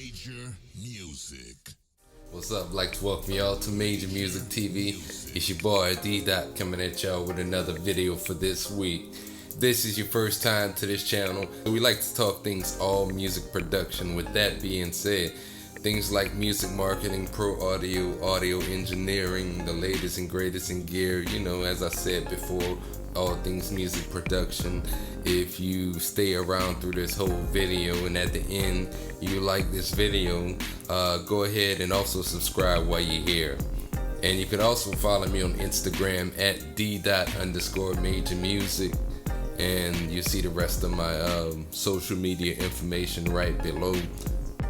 Major Music. What's up? I'd like to welcome y'all to Major Music TV. It's your boy D-Dot coming at y'all with another video for this week. If this is your first time to this channel, we like to talk things all music production. With that being said, things like music marketing, pro audio, audio engineering, the latest and greatest in gear, as I said before, all things music production. If you stay around through this whole video and at the end you like this video, go ahead and also subscribe while you're here. And you can also follow me on Instagram at d._major music, and you see the rest of my social media information right below.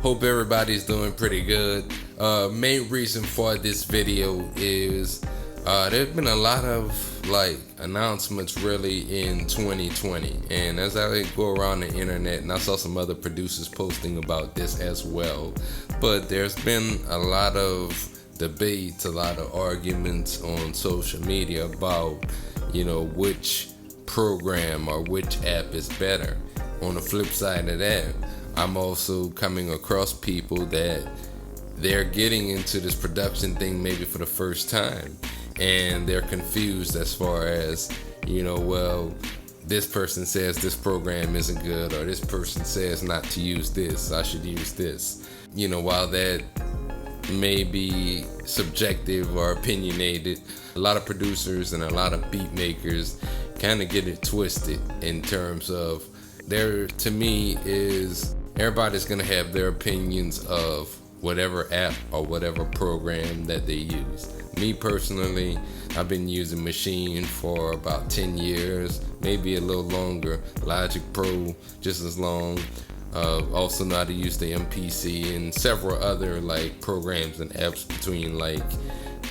Hope everybody's doing pretty good. Main reason for this video is there's been a lot of announcements really in 2020, and as I go around the internet, and I saw some other producers posting about this as well, but there's been a lot of debates, a lot of arguments on social media about which program or which app is better. On the flip side of that, I'm also coming across people that they're getting into this production thing maybe for the first time, and they're confused as far as, this person says this program isn't good, or this person says not to use this, I should use this. While that may be subjective or opinionated, a lot of producers and a lot of beat makers kind of get it twisted in terms of to me is everybody's gonna have their opinions of whatever app or whatever program that they use. Me personally, I've been using Machine for about 10 years, maybe a little longer. Logic Pro just as long. Also know how to use the MPC and several other programs and apps between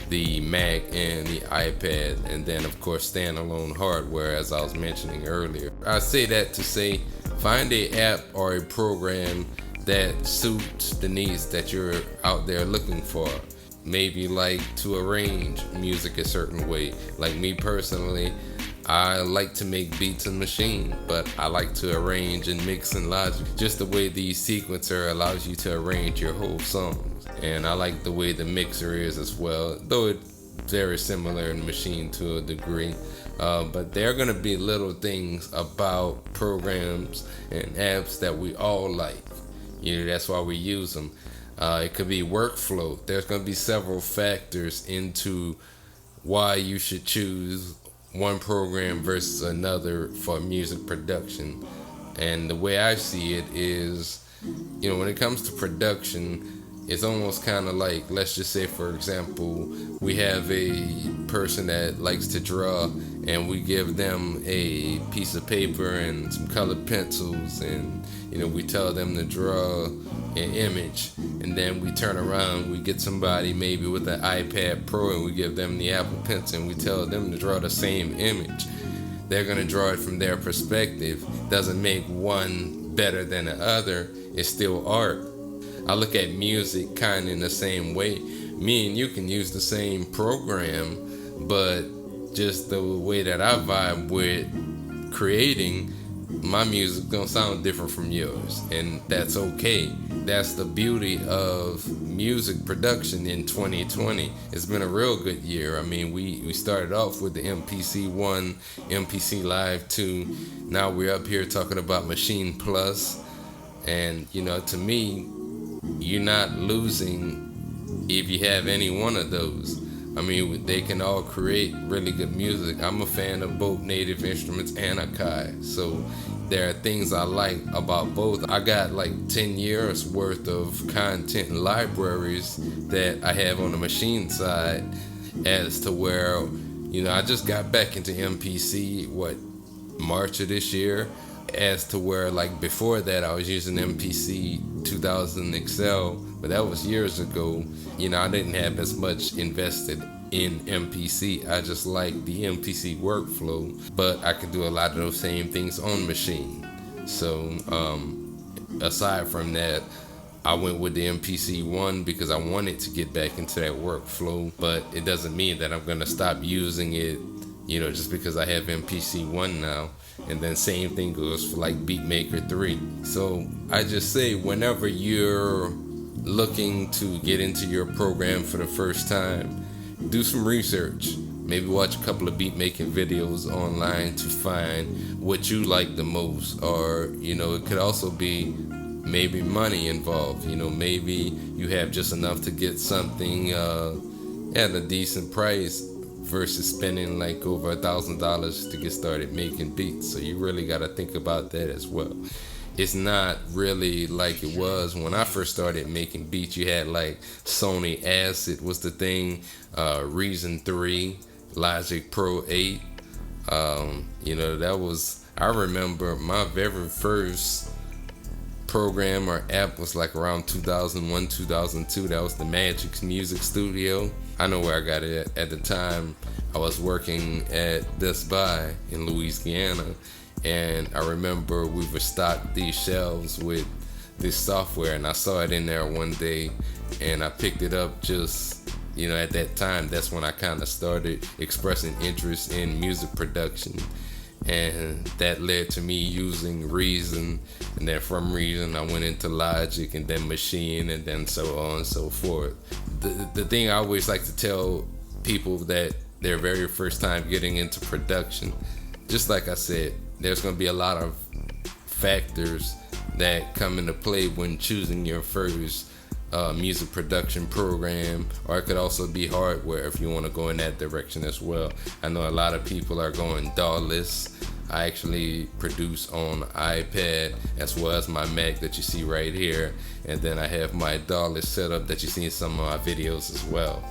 the Mac and the iPad, and then of course standalone hardware, as I was mentioning earlier. I say that to say, find a app or a program that suits the needs that you're out there looking for. Maybe to arrange music a certain way. Like me personally, I like to make beats in Machine, but I like to arrange and mix in Logic, just the way the sequencer allows you to arrange your whole songs. And I like the way the mixer is as well, though it's very similar in Machine to a degree. But there are going to be little things about programs and apps that we all like. That's why we use them. It could be workflow. There's going to be several factors into why you should choose one program versus another for music production. And the way I see it is, when it comes to production, it's almost kind of let's just say, for example, we have a person that likes to draw, and we give them a piece of paper and some colored pencils, and we tell them to draw an image, and then we turn around, we get somebody maybe with an iPad Pro, and we give them the Apple Pencil, and we tell them to draw the same image. They're going to draw it from their perspective. Doesn't make one better than the other. It's still art. I look at music kind of in the same way. Me and you can use the same program, but just the way that I vibe with creating my music gonna sound different from yours, and that's okay. That's the beauty of music production in 2020. It's been a real good year. I mean, we started off with the MPC 1, MPC Live 2. Now we're up here talking about Machine Plus, and to me, you're not losing if you have any one of those. I mean, they can all create really good music. I'm a fan of both Native Instruments and Akai, so there are things I like about both. I got 10 years worth of content and libraries that I have on the Machine side, as to where, I just got back into MPC, March of this year, as to where before that I was using MPC 2000 XL, but that was years ago. I didn't have as much invested in MPC. I just like the MPC workflow, but I can do a lot of those same things on Machine. So aside from that, I went with the MPC 1 because I wanted to get back into that workflow, but it doesn't mean that I'm gonna stop using it, just because I have MPC 1 now. And then same thing goes for Beatmaker 3. So I just say, whenever you're looking to get into your program for the first time, do some research. Maybe watch a couple of beat making videos online to find what you like the most. Or, it could also be maybe money involved. Maybe you have just enough to get something at a decent price versus spending like over $1,000 to get started making beats. So you really got to think about that as well. It's not really like it was when I first started making beats. You had like Sony Acid was the thing, Reason 3, Logic Pro 8. That was, I remember my very first program or app was like around 2001, 2002. That was the Magic's Music Studio. I know where I got it at the time. I was working at Best Buy in Louisiana, and I remember we would stock these shelves with this software, and I saw it in there one day, and I picked it up just, at that time. That's when I kind of started expressing interest in music production. And that led to me using Reason, and then from Reason I went into Logic, and then Machine, and then so on and so forth. The thing I always like to tell people that their very first time getting into production, just like I said, there's going to be a lot of factors that come into play when choosing your first music production program, or it could also be hardware if you want to go in that direction as well. I know a lot of people are going DAW-less. I actually produce on iPad as well as my Mac that you see right here, and then I have my DAW-less setup that you see in some of my videos as well.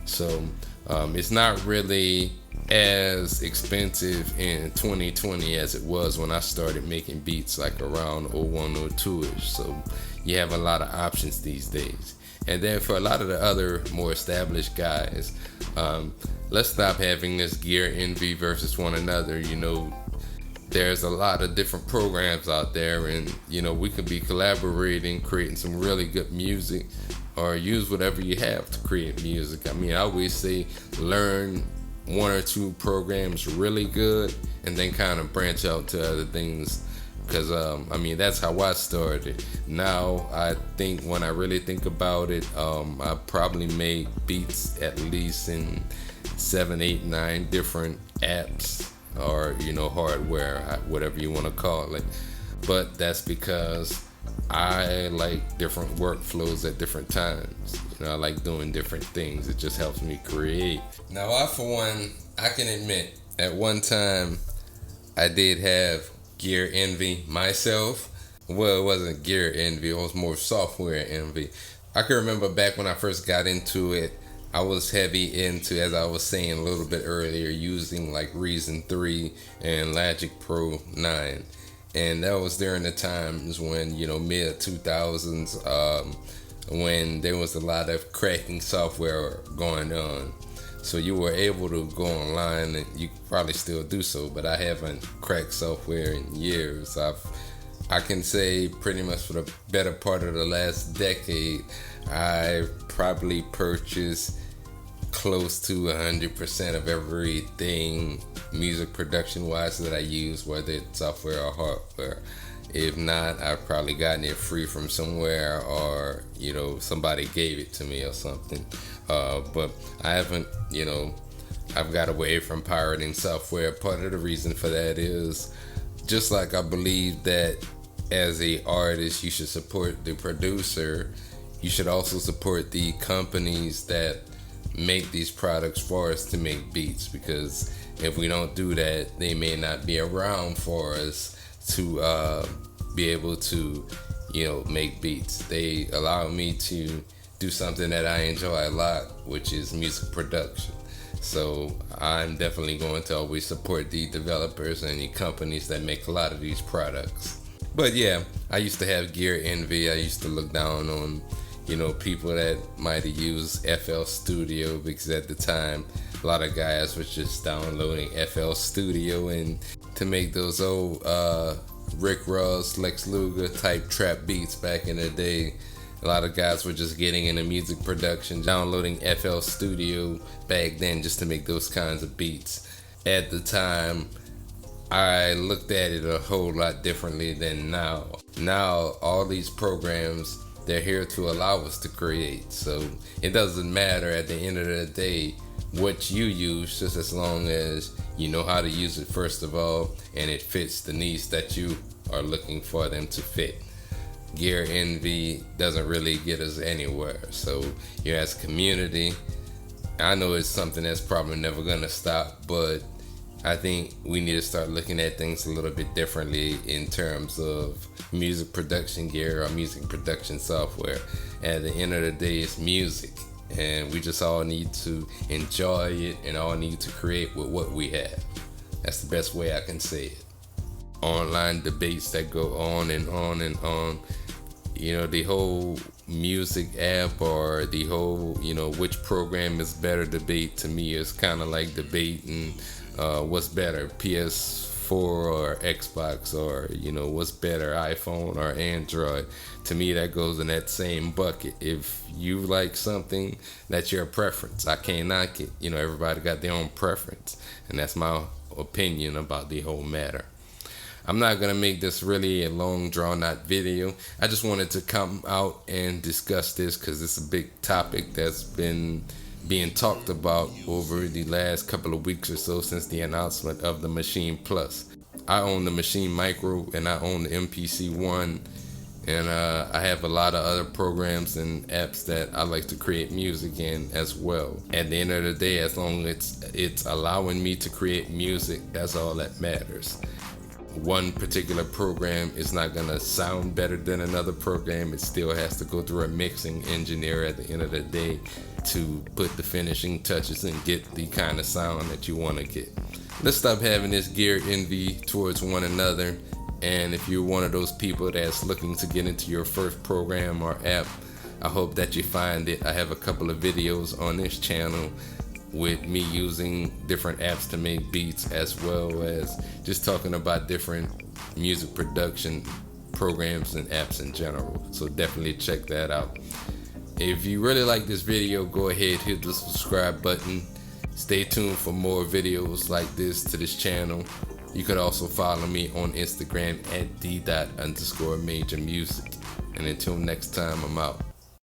So it's not really as expensive in 2020 as it was when I started making beats like around 01 or 02ish. So you have a lot of options these days. And then for a lot of the other more established guys, let's stop having this gear envy versus one another. There's a lot of different programs out there, and we could be collaborating, creating some really good music, or use whatever you have to create music. I always say learn one or two programs really good, and then kind of branch out to other things. Because that's how I started. Now I think, when I really think about it, I probably make beats at least in 7, 8, 9 different apps, or hardware, whatever you want to call it. But that's because I like different workflows at different times. I like doing different things. It just helps me create. Now, I can admit, at one time I did have gear envy myself. Well, it wasn't gear envy, it was more software envy. I can remember back when I first got into it, I was heavy into, as I was saying a little bit earlier, using like Reason 3 and Logic Pro 9. And that was during the times when, mid 2000s, when there was a lot of cracking software going on. So you were able to go online, and you probably still do so, but I haven't cracked software in years. I can say pretty much for the better part of the last decade, I probably purchased close to 100% of everything music production wise that I use, whether it's software or hardware. If not, I've probably gotten it free from somewhere, or somebody gave it to me or something. But I haven't, I've got away from pirating software. Part of the reason for that is, just like I believe that as a artist you should support the producer, you should also support the companies that make these products for us to make beats, because if we don't do that, they may not be around for us to be able to make beats. They allow me to do something that I enjoy a lot, which is music production. So I'm definitely going to always support the developers and the companies that make a lot of these products. But yeah, I used to have gear envy. I used to look down on people that might have used FL Studio, because at the time a lot of guys were just downloading FL Studio, and to make those old Rick Ross, Lex Luger type trap beats back in the day, a lot of guys were just getting into music production, downloading FL Studio back then just to make those kinds of beats. At the time, I looked at it a whole lot differently than now. Now, all these programs They're here to allow us to create. So it doesn't matter at the end of the day what you use, just as long as you know how to use it first of all, and it fits the needs that you are looking for them to fit. Gear envy doesn't really get us anywhere. So as a community, I know it's something that's probably never gonna stop, but I think we need to start looking at things a little bit differently in terms of music production gear or music production software. At the end of the day, it's music, and we just all need to enjoy it and all need to create with what we have. That's the best way I can say it. Online debates that go on and on and on. The whole music app or the whole, which program is better debate, to me is kind of like debating what's better, PS4 or Xbox, or what's better, iPhone or Android. To me, that goes in that same bucket. If you like something, that's your preference. I can't knock it. Everybody got their own preference, and that's my opinion about the whole matter. I'm not gonna make this really a long drawn out video. I just wanted to come out and discuss this because it's a big topic that's been being talked about over the last couple of weeks or so since the announcement of the Machine Plus. I own the Machine Micro and I own the MPC One, and I have a lot of other programs and apps that I like to create music in as well. At the end of the day, as long as it's allowing me to create music, that's all that matters. One particular program is not gonna sound better than another program. It still has to go through a mixing engineer at the end of the day to put the finishing touches and get the kind of sound that you want to get. Let's stop having this gear envy towards one another. And if you're one of those people that's looking to get into your first program or app, I hope that you find it. I have a couple of videos on this channel with me using different apps to make beats, as well as just talking about different music production programs and apps in general. So definitely check that out. If you really like this video, go ahead, hit the subscribe button. Stay tuned for more videos like this to this channel. You could also follow me on Instagram at d._majormusic. And until next time, I'm out.